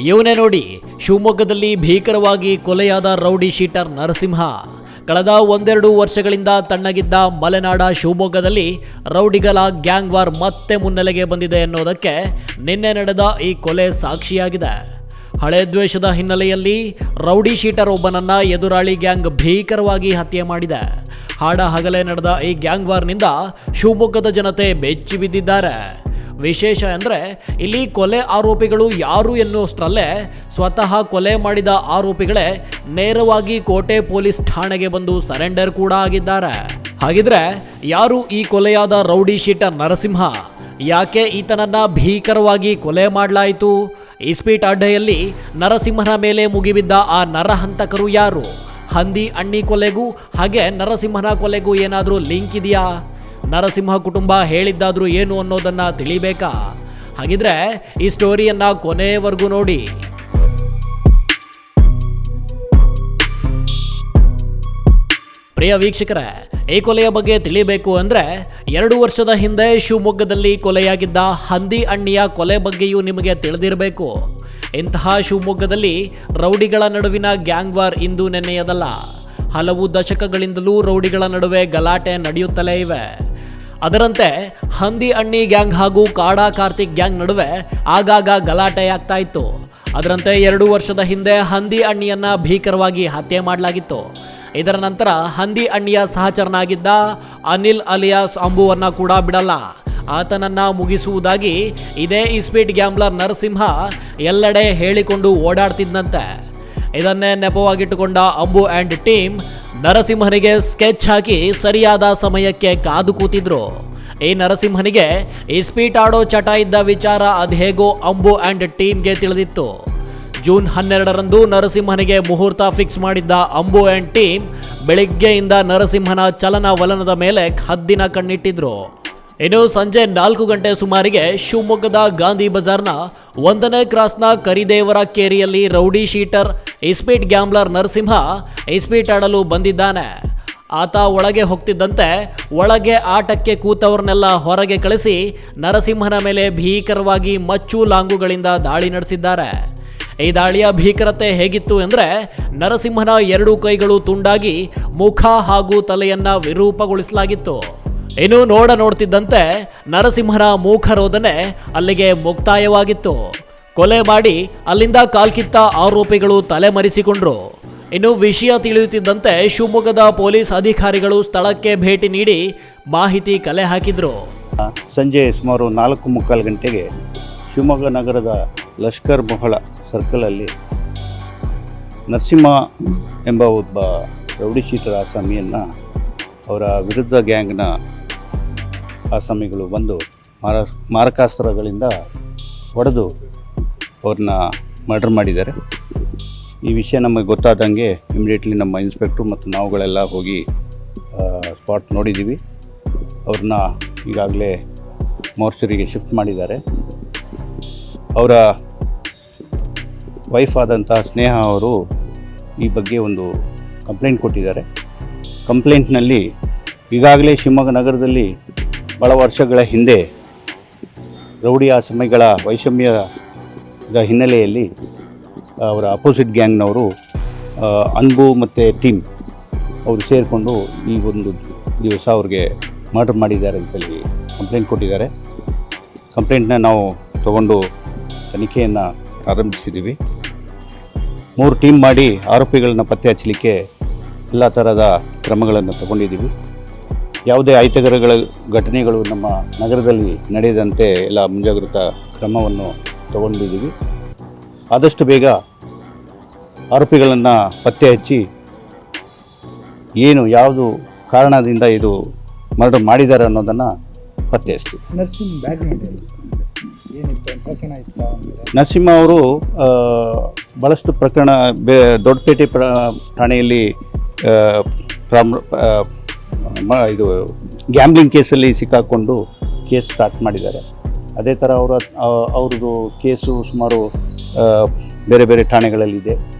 ಇವನೇ ನೋಡಿ, ಶಿವಮೊಗ್ಗದಲ್ಲಿ ಭೀಕರವಾಗಿ ಕೊಲೆಯಾದ ರೌಡಿ ಶೀಟರ್ ನರಸಿಂಹ. ಕಳೆದ 1-2 ವರ್ಷಗಳಿಂದ ತಣ್ಣಗಿದ್ದ ಮಲೆನಾಡ ಶಿವಮೊಗ್ಗದಲ್ಲಿ ರೌಡಿಗಳ ಗ್ಯಾಂಗ್ ವಾರ್ ಮತ್ತೆ ಮುನ್ನೆಲೆಗೆ ಬಂದಿದೆ ಎನ್ನುವುದಕ್ಕೆ ನಿನ್ನೆ ನಡೆದ ಈ ಕೊಲೆ ಸಾಕ್ಷಿಯಾಗಿದೆ. ಹಳೆ ದ್ವೇಷದ ಹಿನ್ನೆಲೆಯಲ್ಲಿ ರೌಡಿ ಶೀಟರ್ ಒಬ್ಬನನ್ನ ಎದುರಾಳಿ ಗ್ಯಾಂಗ್ ಭೀಕರವಾಗಿ ಹತ್ಯೆ ಮಾಡಿದೆ. ಹಾಡ ಹಗಲೇ ನಡೆದ ಈ ಗ್ಯಾಂಗ್ ವಾರ್ನಿಂದ ಶಿವಮೊಗ್ಗದ ಜನತೆ ಬೆಚ್ಚಿ ಬಿದ್ದಿದ್ದಾರೆ. ವಿಶೇಷ ಅಂದರೆ ಇಲ್ಲಿ ಕೊಲೆ ಆರೋಪಿಗಳು ಯಾರು ಎನ್ನುವಷ್ಟರಲ್ಲೇ ಸ್ವತಃ ಕೊಲೆ ಮಾಡಿದ ಆರೋಪಿಗಳೇ ನೇರವಾಗಿ ಕೋಟೆ ಪೊಲೀಸ್ ಠಾಣೆಗೆ ಬಂದು ಸರೆಂಡರ್ ಕೂಡ ಆಗಿದ್ದಾರೆ. ಹಾಗಿದ್ರೆ ಯಾರು ಈ ಕೊಲೆಯಾದ ರೌಡಿ ಶೀಟರ್ ನರಸಿಂಹ? ಯಾಕೆ ಈತನನ್ನ ಭೀಕರವಾಗಿ ಕೊಲೆ ಮಾಡಲಾಯಿತು? ಇಸ್ಪೀಟ್ ಅಡ್ಡೆಯಲ್ಲಿ ನರಸಿಂಹನ ಮೇಲೆ ಮುಗಿಬಿದ್ದ ಆ ನರಹಂತಕರು ಯಾರು? ಹಂದಿ ಅಣ್ಣಿ ಕೊಲೆಗೂ ಹಾಗೆ ನರಸಿಂಹನ ಕೊಲೆಗೂ ಏನಾದರೂ ಲಿಂಕ್ ಇದೆಯಾ? ನರಸಿಂಹ ಕುಟುಂಬ ಹೇಳಿದ್ದಾದ್ರೂ ಏನು ಅನ್ನೋದನ್ನ ತಿಳಿಬೇಕಾ? ಹಾಗಿದ್ರೆ ಈ ಸ್ಟೋರಿಯನ್ನ ಕೊನೆಯವರೆಗೂ ನೋಡಿ. ಪ್ರಿಯ ವೀಕ್ಷಕರೇ, ಈ ಕೊಲೆಯ ಬಗ್ಗೆ ತಿಳಿಬೇಕು ಅಂದ್ರೆ 2 ವರ್ಷದ ಹಿಂದೆ ಶಿವಮೊಗ್ಗದಲ್ಲಿ ಕೊಲೆಯಾಗಿದ್ದ ಹಂದಿ ಅಣ್ಣಿಯ ಕೊಲೆ ಬಗ್ಗೆಯೂ ನಿಮಗೆ ತಿಳಿದಿರಬೇಕು. ಇಂತಹ ಶಿವಮೊಗ್ಗದಲ್ಲಿ ರೌಡಿಗಳ ನಡುವಿನ ಗ್ಯಾಂಗ್ ವಾರ್ ಇಂದು ನೆನ್ನೆಯದಲ್ಲ. ಹಲವು ದಶಕಗಳಿಂದಲೂ ರೌಡಿಗಳ ನಡುವೆ ಗಲಾಟೆ ನಡೆಯುತ್ತಲೇ ಇವೆ. ಅದರಂತೆ ಹಂದಿ ಅಣ್ಣಿ ಗ್ಯಾಂಗ್ ಹಾಗೂ ಕಾಡಾ ಕಾರ್ತಿಕ್ ಗ್ಯಾಂಗ್ ನಡುವೆ ಆಗಾಗ ಗಲಾಟೆ ಆಗ್ತಾ ಇತ್ತು. ಅದರಂತೆ 2 ವರ್ಷದ ಹಿಂದೆ ಹಂದಿ ಅಣ್ಣಿಯನ್ನ ಭೀಕರವಾಗಿ ಹತ್ಯೆ ಮಾಡಲಾಗಿತ್ತು. ಇದರ ನಂತರ ಹಂದಿ ಅಣ್ಣಿಯ ಸಹಚರನಾಗಿದ್ದ ಅನಿಲ್ ಅಲಿಯಾಸ್ ಅಂಬುವನ್ನ ಕೂಡ ಬಿಡಲ್ಲ, ಆತನನ್ನ ಮುಗಿಸುವುದಾಗಿ ಇದೇ ಇಸ್ಪೀಟ್ ಗ್ಯಾಂಬ್ಲರ್ ನರಸಿಂಹ ಎಲ್ಲೆಡೆ ಹೇಳಿಕೊಂಡು ಓಡಾಡ್ತಿದ್ದಂತೆ. ಇದನ್ನೇ ನೆಪವಾಗಿಟ್ಟುಕೊಂಡ ಅಂಬು ಆ್ಯಂಡ್ ಟೀಮ್ ನರಸಿಂಹನಿಗೆ ಸ್ಕೆಚ್ ಹಾಕಿ ಸರಿಯಾದ ಸಮಯಕ್ಕೆ ಕಾದು ಕೂತಿದ್ರು. ಈ ನರಸಿಂಹನಿಗೆ ಇಸ್ಪೀಟ್ ಆಡೋ ಚಟ ಇದ್ದ ವಿಚಾರ ಅದ್ಹೇಗೋ ಅಂಬು ಆ್ಯಂಡ್ ಟೀಮ್ಗೆ ತಿಳಿದಿತ್ತು. ಜೂನ್ 12ರಂದು ನರಸಿಂಹನಿಗೆ ಮುಹೂರ್ತ ಫಿಕ್ಸ್ ಮಾಡಿದ್ದ ಅಂಬು ಆ್ಯಂಡ್ ಟೀಮ್ ಬೆಳಿಗ್ಗೆಯಿಂದ ನರಸಿಂಹನ ಚಲನವಲನದ ಮೇಲೆ ಹದ್ದಿನ ಕಣ್ಣಿಟ್ಟಿದ್ರು. ಇನ್ನು ಸಂಜೆ 4 ಗಂಟೆ ಸುಮಾರಿಗೆ ಶಿವಮೊಗ್ಗದ ಗಾಂಧಿ ಬಜಾರ್ನ 1ನೇ ಕ್ರಾಸ್ನ ಕರಿದೇವರ ಕೇರಿಯಲ್ಲಿ ರೌಡಿ ಶೀಟರ್ ಇಸ್ಪೀಟ್ ಗ್ಯಾಂಬ್ಲರ್ ನರಸಿಂಹ ಇಸ್ಪೀಟ್ ಆಡಲು ಬಂದಿದ್ದಾನೆ. ಆತ ಒಳಗೆ ಹೋಗ್ತಿದ್ದಂತೆ ಒಳಗೆ ಆಟಕ್ಕೆ ಕೂತವ್ರನ್ನೆಲ್ಲ ಹೊರಗೆ ಕಳಿಸಿ ನರಸಿಂಹನ ಮೇಲೆ ಭೀಕರವಾಗಿ ಮಚ್ಚು ಲಾಂಗುಗಳಿಂದ ದಾಳಿ ನಡೆಸಿದ್ದಾರೆ. ಈ ದಾಳಿಯ ಭೀಕರತೆ ಹೇಗಿತ್ತು ಅಂದರೆ ನರಸಿಂಹನ 2 ಕೈಗಳು ತುಂಡಾಗಿ ಮುಖ ಹಾಗೂ ತಲೆಯನ್ನ ವಿರೂಪಗೊಳಿಸಲಾಗಿತ್ತು. ಇನ್ನು ನೋಡ್ತಿದ್ದಂತೆ ನರಸಿಂಹನ ಮೂಖರೋಧನೆ ಅಲ್ಲಿಗೆ ಮುಕ್ತಾಯವಾಗಿತ್ತು. ಕೊಲೆ ಮಾಡಿ ಅಲ್ಲಿಂದ ಕಾಲ್ಕಿತ್ತ ಆರೋಪಿಗಳು ತಲೆಮರೆಸಿಕೊಂಡ್ರು. ಇನ್ನು ವಿಷಯ ತಿಳಿಯುತ್ತಿದ್ದಂತೆ ಶಿವಮೊಗ್ಗದ ಪೊಲೀಸ್ ಅಧಿಕಾರಿಗಳು ಸ್ಥಳಕ್ಕೆ ಭೇಟಿ ನೀಡಿ ಮಾಹಿತಿ ಕಲೆ ಹಾಕಿದ್ರು. ಸಂಜೆ ಸುಮಾರು 4:45 ಗಂಟೆಗೆ ಶಿವಮೊಗ್ಗ ನಗರದ ಲಷ್ಕರ್ ಮೊಹಳ ಸರ್ಕಲಲ್ಲಿ ನರಸಿಂಹ ಎಂಬ ಒಬ್ಬ ರೌಡಿ ಶೀಟರ್ ಆಸಾಮಿಯನ್ನು ಅವರ ವಿರುದ್ಧ ಗ್ಯಾಂಗ್ನ ಆಸಾಮಿಗಳು ಬಂದು ಮಾರಕಾಸ್ತ್ರಗಳಿಂದ ಹೊಡೆದು ಅವ್ರನ್ನ ಮರ್ಡರ್ ಮಾಡಿದ್ದಾರೆ. ಈ ವಿಷಯ ನಮಗೆ ಗೊತ್ತಾದಂಗೆ ಇಮಿಡಿಯೇಟ್ಲಿ ನಮ್ಮ ಇನ್ಸ್ಪೆಕ್ಟ್ರು ಮತ್ತು ನಾವುಗಳೆಲ್ಲ ಹೋಗಿ ಸ್ಪಾಟ್ ನೋಡಿದ್ದೀವಿ. ಅವ್ರನ್ನ ಈಗಾಗಲೇ ಮೋರ್ಚರಿಗೆ ಶಿಫ್ಟ್ ಮಾಡಿದ್ದಾರೆ. ಅವರ ವೈಫ್ ಆದಂಥ ಸ್ನೇಹ ಅವರು ಈ ಬಗ್ಗೆ ಒಂದು ಕಂಪ್ಲೇಂಟ್ ಕೊಟ್ಟಿದ್ದಾರೆ. ಕಂಪ್ಲೇಂಟ್ನಲ್ಲಿ ಈಗಾಗಲೇ ಶಿವಮೊಗ್ಗ ನಗರದಲ್ಲಿ ಭಾಳ ವರ್ಷಗಳ ಹಿಂದೆ ರೌಡಿ ಆಸಾಮಿಗಳ ವೈಷಮ್ಯದ ಹಿನ್ನೆಲೆಯಲ್ಲಿ ಅವರ ಅಪೋಸಿಟ್ ಗ್ಯಾಂಗ್ನವರು ಅನ್ಬು ಮತ್ತು ಟೀಮ್ ಅವರು ಸೇರಿಕೊಂಡು ಈ ಒಂದು ದಿವಸ ಅವ್ರಿಗೆ ಮರ್ಡರ್ ಮಾಡಿದ್ದಾರೆ ಅಂತೇಳಿ ಕಂಪ್ಲೇಂಟ್ ಕೊಟ್ಟಿದ್ದಾರೆ. ಕಂಪ್ಲೇಂಟ್ನ ನಾವು ತಗೊಂಡು ತನಿಖೆಯನ್ನು ಪ್ರಾರಂಭಿಸಿದ್ದೀವಿ. 3 ಟೀಮ್ ಮಾಡಿ ಆರೋಪಿಗಳನ್ನ ಪತ್ತೆ ಹಚ್ಚಲಿಕ್ಕೆ ಎಲ್ಲ ಥರದ ಕ್ರಮಗಳನ್ನು ತಗೊಂಡಿದ್ದೀವಿ. ಯಾವುದೇ ಅಹಿತಕರಗಳ ಘಟನೆಗಳು ನಮ್ಮ ನಗರದಲ್ಲಿ ನಡೆಯದಂತೆ ಎಲ್ಲ ಮುಂಜಾಗ್ರತಾ ಕ್ರಮವನ್ನು ತಗೊಂಡಿದ್ದೀವಿ. ಆದಷ್ಟು ಬೇಗ ಆರೋಪಿಗಳನ್ನು ಪತ್ತೆ ಹಚ್ಚಿ ಯಾವುದು ಕಾರಣದಿಂದ ಇದು ಮರ್ಡರ್ ಮಾಡಿದ್ದಾರೆ ಅನ್ನೋದನ್ನು ಪತ್ತೆ ಹಚ್ತೀವಿ. ನರಸಿಂಹ ಅವರು ಭಾಳಷ್ಟು ಪ್ರಕರಣ ದೊಡ್ಡಪೇಟೆ ಠಾಣೆಯಲ್ಲಿ ಇದು ಗ್ಯಾಮ್ಲಿಂಗ್ ಕೇಸಲ್ಲಿ ಸಿಕ್ಕಾಕೊಂಡು ಕೇಸ್ ಸ್ಟಾರ್ಟ್ ಮಾಡಿದ್ದಾರೆ. ಅದೇ ಥರ ಅವ್ರದ್ದು ಕೇಸು ಸುಮಾರು ಬೇರೆ ಬೇರೆ ಠಾಣೆಗಳಲ್ಲಿದೆ.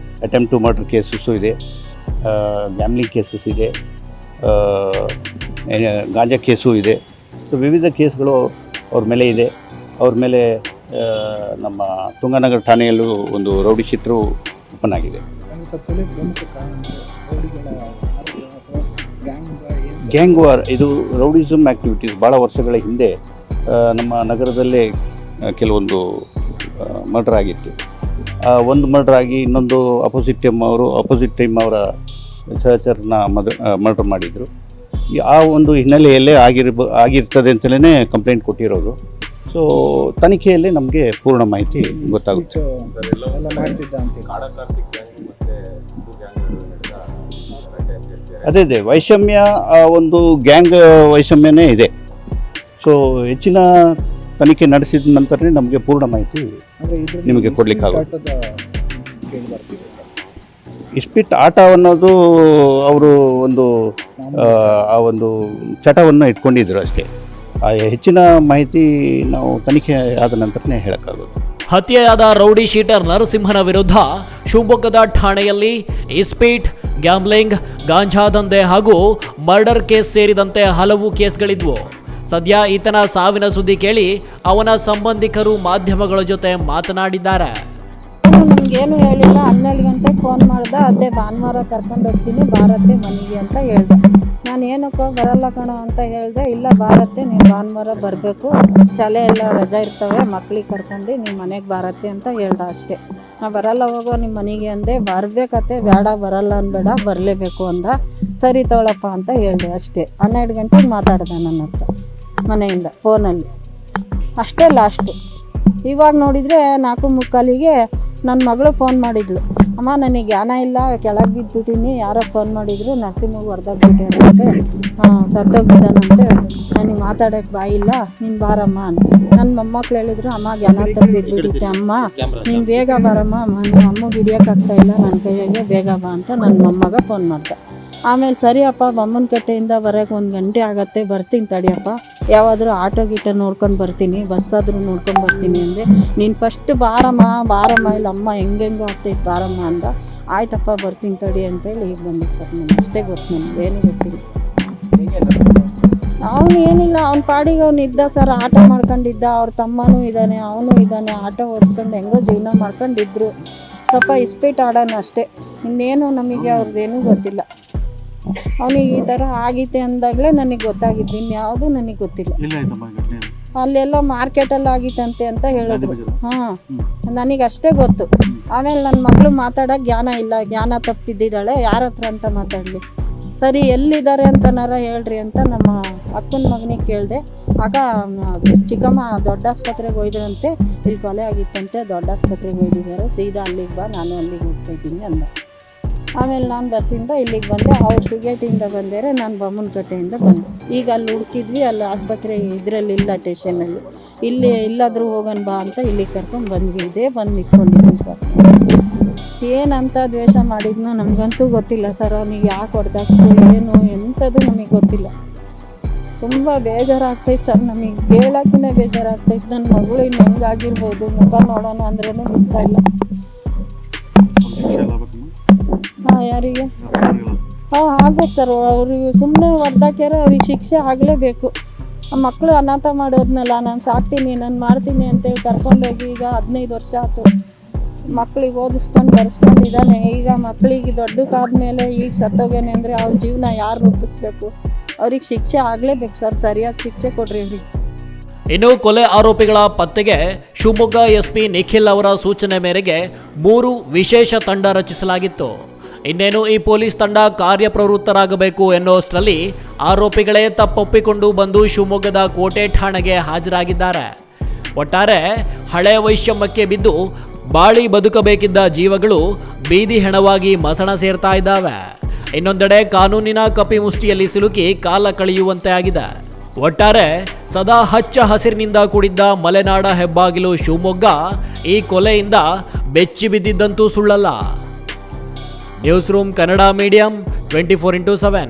ಅಟೆಂಪ್ಟ್ ಟು ಮರ್ಡರ್ ಕೇಸಸ್ಸು ಇದೆ, ಗ್ಯಾಮ್ಲಿಂಗ್ ಕೇಸಸ್ ಇದೆ, ಗಾಂಜಾ ಕೇಸು ಇದೆ. ಸೊ ವಿವಿಧ ಕೇಸ್ಗಳು ಅವ್ರ ಮೇಲೆ ಇದೆ. ಅವ್ರ ಮೇಲೆ ನಮ್ಮ ತುಂಗನಗರ ಠಾಣೆಯಲ್ಲೂ ಒಂದು ರೌಡಿ ಶೀಟ್ರು ಓಪನ್ ಆಗಿದೆ. ಗ್ಯಾಂಗ್ ವಾರ್ ಇದು ರೌಡಿಸಮ್ ಆ್ಯಕ್ಟಿವಿಟೀಸ್ ಭಾಳ ವರ್ಷಗಳ ಹಿಂದೆ ನಮ್ಮ ನಗರದಲ್ಲೇ ಕೆಲವೊಂದು ಮರ್ಡರ್ ಆಗಿತ್ತು. ಒಂದು ಮರ್ಡರ್ ಆಗಿ ಇನ್ನೊಂದು ಅಪೋಸಿಟ್ ಟೀಮ್ ಅವರ ಸಹಚರನ ಮರ್ಡರ್ ಮಾಡಿದರು. ಆ ಒಂದು ಹಿನ್ನೆಲೆಯಲ್ಲೇ ಆಗಿರ್ತದೆ ಅಂತಲೇ ಕಂಪ್ಲೇಂಟ್ ಕೊಟ್ಟಿರೋದು. ಸೊ ತನಿಖೆಯಲ್ಲಿ ನಮಗೆ ಪೂರ್ಣ ಮಾಹಿತಿ ಗೊತ್ತಾಗುತ್ತೆ. ಅದೇ ವೈಷಮ್ಯ ಒಂದು ಗ್ಯಾಂಗ್ ವೈಷಮ್ಯನೇ ಇದೆ. ಸೊ ಹೆಚ್ಚಿನ ತನಿಖೆ ನಡೆಸಿದ ನಂತರನೇ ನಮಗೆ ಪೂರ್ಣ ಮಾಹಿತಿ ನಿಮಗೆ ಕೊಡಲಿಕ್ಕಾಗುತ್ತೆ. ಇಸ್ಪಿಟ್ ಆಟ ಅನ್ನೋದು ಅವರು ಆ ಒಂದು ಚಟವನ್ನು ಇಟ್ಕೊಂಡಿದ್ರು ಅಷ್ಟೇ. ಹೆಚ್ಚಿನ ಮಾಹಿತಿ ನಾವು ತನಿಖೆ ಆದ ನಂತರನೇ ಹೇಳಕ್ಕಾಗೋದು. ಹತ್ಯೆಯಾದ ರೌಡಿ ಶೀಟರ್ ನರಸಿಂಹನ ವಿರುದ್ಧ ಶಿವಮೊಗ್ಗದ ಠಾಣೆಯಲ್ಲಿ ಇಸ್ಪೀಟ್, ಗ್ಯಾಮ್ಲಿಂಗ್, ಗಾಂಜಾ ದಂಧೆ ಹಾಗೂ ಮರ್ಡರ್ ಕೇಸ್ ಸೇರಿದಂತೆ ಹಲವು ಕೇಸ್ಗಳಿದ್ವು. ಸದ್ಯ ಈತನ ಸಾವಿನ ಸುದ್ದಿ ಕೇಳಿ ಅವನ ಸಂಬಂಧಿಕರು ಮಾಧ್ಯಮಗಳ ಜೊತೆ ಮಾತನಾಡಿದ್ದಾರೆ. ನಮಗೇನು ಹೇಳಿಲ್ಲ. 12 ಗಂಟೆಗೆ ಫೋನ್ ಮಾಡ್ದೆ, ಅದೇ ಭಾನುವಾರ ಕರ್ಕೊಂಡು ಹೋಗ್ತೀನಿ ಭಾರತೆ ಮನೆಗೆ ಅಂತ ಹೇಳ್ದೆ. ನಾನು ಏನಕ್ಕೋ ಬರಲ್ಲ ಕಣೋ ಅಂತ ಹೇಳಿದೆ. ಇಲ್ಲ ಭಾರತೆ ನೀನು ಭಾನುವಾರ ಬರಬೇಕು, ಶಾಲೆ ಎಲ್ಲ ರಜೆ ಇರ್ತವೆ, ಮಕ್ಳಿಗೆ ಕರ್ಕೊಂಡು ನಿಮ್ಮ ಮನೆಗೆ ಭಾರತೆ ಅಂತ ಹೇಳ್ದೆ ಅಷ್ಟೇ. ನಾ ಬರಲ್ಲ ಹೋಗೋ ನಿಮ್ಮ ಮನೆಗೆ ಅಂದೆ. ಬರಬೇಕತ್ತೆ, ಬೇಡ ಬರಲ್ಲ ಅನ್ಬೇಡ, ಬರಲೇಬೇಕು ಅಂದ. ಸರಿ ತಗೊಳಪ್ಪ ಅಂತ ಹೇಳಿದೆ ಅಷ್ಟೇ. 12 ಗಂಟೆಗೆ ಮಾತಾಡ್ದೆ ನನ್ನ ಹತ್ರ ಮನೆಯಿಂದ ಫೋನಲ್ಲಿ, ಅಷ್ಟೇ ಲಾಸ್ಟು. ಇವಾಗ ನೋಡಿದರೆ 4:45ಗೆ ನನ್ನ ಮಗಳು ಫೋನ್ ಮಾಡಿದ್ಲು. ಅಮ್ಮ ನನಗೆ ಜ್ಞಾನ ಇಲ್ಲ, ಕೆಳಗೆ ಬಿದ್ದುಬಿಟ್ಟಿನಿ, ಯಾರೋ ಫೋನ್ ಮಾಡಿದ್ರು, ನರಸಿಂಹಗೆ ಹೊಡೆದಾಗ್ಬಿಟ್ಟಿರಂತೆ, ಸತ್ತೋಗಿದ್ದಾನಂತೆ, ನನಗೆ ಮಾತಾಡೋಕ್ಕೆ ಬಾಯಿಲ್ಲ, ನೀನು ಬಾರಮ್ಮ ಅಂತ. ನನ್ನ ಮೊಮ್ಮಕ್ಳು ಹೇಳಿದ್ರು, ಅಮ್ಮ ಜ್ಞಾನ ಬಿದ್ದುಬಿಟ್ಟಿತ್ತೆ ಅಮ್ಮ, ನೀನು ಬೇಗ ಬಾರಮ್ಮ, ನಿಮ್ಮ ಅಮ್ಮಗೆ ಹಿಡಿಯೋಕ್ಕಾಗ್ತಾಯಿಲ್ಲ ನನ್ನ ಕೈಯಾಗೆ, ಬೇಗ ಬಾ ಅಂತ ನನ್ನ ಮೊಮ್ಮಗ ಫೋನ್ ಮಾಡ್ದೆ. ಆಮೇಲೆ ಸರಿಯಪ್ಪ ಬೊಮ್ಮನಕಟ್ಟೆಯಿಂದ ಬರೋಕ್ಕೆ 1 ಗಂಟೆ ಆಗತ್ತೆ, ಬರ್ತೀನಿ ತಡಿಯಪ್ಪ, ಯಾವಾದರೂ ಆಟೋ ಗೀಟೋ ನೋಡ್ಕೊಂಡು ಬರ್ತೀನಿ, ಬಸ್ಸಾದರೂ ನೋಡ್ಕೊಂಡು ಬರ್ತೀನಿ ಅಂದೆ. ನೀನು ಫಸ್ಟ್ ಬಾರಮ್ಮ ಇಲ್ಲ ಅಮ್ಮ ಹೆಂಗೆಂಗೋ ಆಗ್ತೈತೆ ಬಾರಮ್ಮ ಅಂದ. ಆಯ್ತಪ್ಪ ಬರ್ತೀನಿ ತಡಿ ಅಂತೇಳಿ ಈಗ ಬಂದೆ ಸರ್. ನನಗೆ ಅಷ್ಟೇ ಗೊತ್ತು, ನನಗೆ ಏನೂ ಗೊತ್ತಿಲ್ಲ. ಅವನು ಏನಿಲ್ಲ, ಅವ್ನ ಪಾಡಿಗೆ ಅವ್ನು ಇದ್ದ ಸರ್, ಆಟ ಮಾಡ್ಕೊಂಡಿದ್ದ. ಅವ್ರ ತಮ್ಮನೂ ಇದ್ದಾನೆ, ಅವನು ಇದ್ದಾನೆ, ಆಟೋ ಓಡಿಸ್ಕೊಂಡು ಹೆಂಗೋ ಜೀವನ ಮಾಡ್ಕೊಂಡಿದ್ರು. ಸ್ವಲ್ಪ ಇಸ್ಪೀಟ್ ಆಡೋಣ ಅಷ್ಟೇ, ಇನ್ನೇನು ನಮಗೆ ಅವ್ರದ್ದೇನೂ ಗೊತ್ತಿಲ್ಲ. ಅವನಿಗೆ ಈ ಥರ ಆಗೈತೆ ಅಂದಾಗಲೇ ನನಗೆ ಗೊತ್ತಾಗಿದ್ದು, ಇನ್ಯಾವುದೂ ನನಗೆ ಗೊತ್ತಿಲ್ಲ. ಅಲ್ಲೆಲ್ಲ ಮಾರ್ಕೆಟಲ್ಲಿ ಆಗಿತ್ತಂತೆ ಅಂತ ಹೇಳಿದ್ರು. ಹಾಂ, ನನಗೆ ಅಷ್ಟೇ ಗೊತ್ತು. ಆಮೇಲೆ ನನ್ನ ಮಗಳು ಮಾತಾಡೋಕೆ ಜ್ಞಾನ ಇಲ್ಲ, ಜ್ಞಾನ ತಪ್ಪಿದ್ದಿದ್ದಾಳೆ, ಯಾರ ಹತ್ರ ಅಂತ ಮಾತಾಡಲಿ. ಸರಿ ಎಲ್ಲಿದ್ದಾರೆ ಅಂತನಾರ ಹೇಳ್ರಿ ಅಂತ ನಮ್ಮ ಅಕ್ಕನ ಮಗನಿಗೆ ಕೇಳಿದೆ. ಆಗ ಚಿಕ್ಕಮ್ಮ ದೊಡ್ಡ ಆಸ್ಪತ್ರೆಗೆ ಹೋಯ್ದ್ರಂತೆ, ಇಲ್ಲಿ ಕೊಲೆ ಆಗಿತ್ತಂತೆ, ದೊಡ್ಡ ಆಸ್ಪತ್ರೆಗೆ ಹೋಗಿದ್ದಾರೆ, ಸೀದಾ ಅಲ್ಲಿಗೆ ಬಾ, ನಾನು ಅಲ್ಲಿಗೆ ಹೋಗ್ತಾಯಿದ್ದೀನಿ ಅಂದ. ಆಮೇಲೆ ನಾನು ಬಸ್ಸಿಂದ ಇಲ್ಲಿಗೆ ಬಂದೆ. ಅವ್ರು ಸುಗೇಟಿಂದ ಬಂದರೆ ನಾನು ಬೊಮ್ಮನಕಟ್ಟೆಯಿಂದ ಬಂದೆ. ಈಗ ಅಲ್ಲಿ ಹುಡುಕಿದ್ವಿ, ಅಲ್ಲಿ ಆಸ್ಪತ್ರೆ ಇದರಲ್ಲಿಲ್ಲ, ಸ್ಟೇಷನಲ್ಲಿ. ಇಲ್ಲಿ ಇಲ್ಲಾದರೂ ಹೋಗೋಣ ಬಾ ಅಂತ ಇಲ್ಲಿಗೆ ಕರ್ಕೊಂಡು ಬಂದ್ವಿ. ಇದೇ ಬಂದು ನಿಂತ್ಕೊಂಡಿದ್ದೀನಿ ಸರ್. ಏನಂತ ದ್ವೇಷ ಮಾಡಿದ್ನೋ ನಮಗಂತೂ ಗೊತ್ತಿಲ್ಲ ಸರ್. ಅವನಿಗೆ ಯಾಕೆ ಹೊಡೆದಾಕ್ತು ಏನು ಎಂಥದ್ದು ನಮಗೆ ಗೊತ್ತಿಲ್ಲ. ತುಂಬ ಬೇಜಾರಾಗ್ತೈತೆ ಸರ್, ನಮಗೆ ಹೇಳೋಕ್ಕೇ ಬೇಜಾರಾಗ್ತೈತೆ. ನನ್ನ ಮಗಳು ಇನ್ನು ಹೆಂಗಾಗಿರ್ಬೋದು, ಮುಖ ನೋಡೋಣ ಅಂದ್ರೂ ಗೊತ್ತಾ ಇಲ್ಲ. ಹಾಂ, ಯಾರಿಗೆ? ಹಾಂ, ಆಗ್ಬೇಕು ಸರ್. ಅವ್ರಿಗೆ ಸುಮ್ಮನೆ ಹೊಡೆದಾಕ್ಯಾರ, ಅವ್ರಿಗೆ ಶಿಕ್ಷೆ ಆಗಲೇಬೇಕು. ಆ ಮಕ್ಕಳು ಅನಾಥ ಮಾಡೋದ್ನಲ್ಲ, ನಾನು ಸಾಕ್ತೀನಿ, ನಾನು ಮಾಡ್ತೀನಿ ಅಂತೇಳಿ ಕರ್ಕೊಂಡೋಗಿ ಈಗ 15 ವರ್ಷ ಆಯ್ತು. ಮಕ್ಳಿಗೆ ಓದಿಸ್ಕೊಂಡು ಬರ್ಸ್ಕೊಂಡಿದ್ದಾನೆ. ಈಗ ಮಕ್ಕಳಿಗೆ ದೊಡ್ಡಕ್ಕಾದ್ಮೇಲೆ ಈಗ ಸತ್ತೋಗ್ಯಾನೆ ಅಂದರೆ ಅವ್ರ ಜೀವನ ಯಾರು ರೂಪಿಸ್ಬೇಕು? ಅವ್ರಿಗೆ ಶಿಕ್ಷೆ ಆಗಲೇಬೇಕು ಸರ್, ಸರಿಯಾದ ಶಿಕ್ಷೆ ಕೊಡ್ರಿ ಅವ್ರಿಗೆ. ಇನ್ನು ಕೊಲೆ ಆರೋಪಿಗಳ ಪತ್ತೆಗೆ ಶಿವಮೊಗ್ಗ ಎಸ್ಪಿ ನಿಖಿಲ್ ಅವರ ಸೂಚನೆ ಮೇರೆಗೆ 3 ವಿಶೇಷ ತಂಡ ರಚಿಸಲಾಗಿತ್ತು. ಇನ್ನೇನು ಈ ಪೊಲೀಸ್ ತಂಡ ಕಾರ್ಯಪ್ರವೃತ್ತರಾಗಬೇಕು ಎನ್ನುವಷ್ಟರಲ್ಲಿ ಆರೋಪಿಗಳೇ ತಪ್ಪೊಪ್ಪಿಕೊಂಡು ಬಂದು ಶಿವಮೊಗ್ಗದ ಕೋಟೆ ಠಾಣೆಗೆ ಹಾಜರಾಗಿದ್ದಾರೆ. ಒಟ್ಟಾರೆ ಹಳೆ ವೈಷಮ್ಯಕ್ಕೆ ಬಿದ್ದು ಬಾಳಿ ಬದುಕಬೇಕಿದ್ದ ಜೀವಗಳು ಬೀದಿ ಹೆಣವಾಗಿ ಮಸಣ ಸೇರ್ತಾ ಇದ್ದಾವೆ. ಇನ್ನೊಂದೆಡೆ ಕಾನೂನಿನ ಕಪಿಮುಷ್ಟಿಯಲ್ಲಿ ಸಿಲುಕಿ ಕಾಲ ಕಳೆಯುವಂತೆ ಆಗಿದೆ. ಒಟ್ಟಾರೆ ಸದಾ ಹಚ್ಚ ಹಸಿರಿನಿಂದ ಕೂಡಿದ್ದ ಮಲೆನಾಡ ಹೆಬ್ಬಾಗಿಲು ಶಿವಮೊಗ್ಗ ಈ ಕೊಲೆಯಿಂದ ಬೆಚ್ಚಿ ಬಿದ್ದಿದ್ದಂತೂ ಸುಳ್ಳಲ್ಲ. News room Kannada medium 24x7.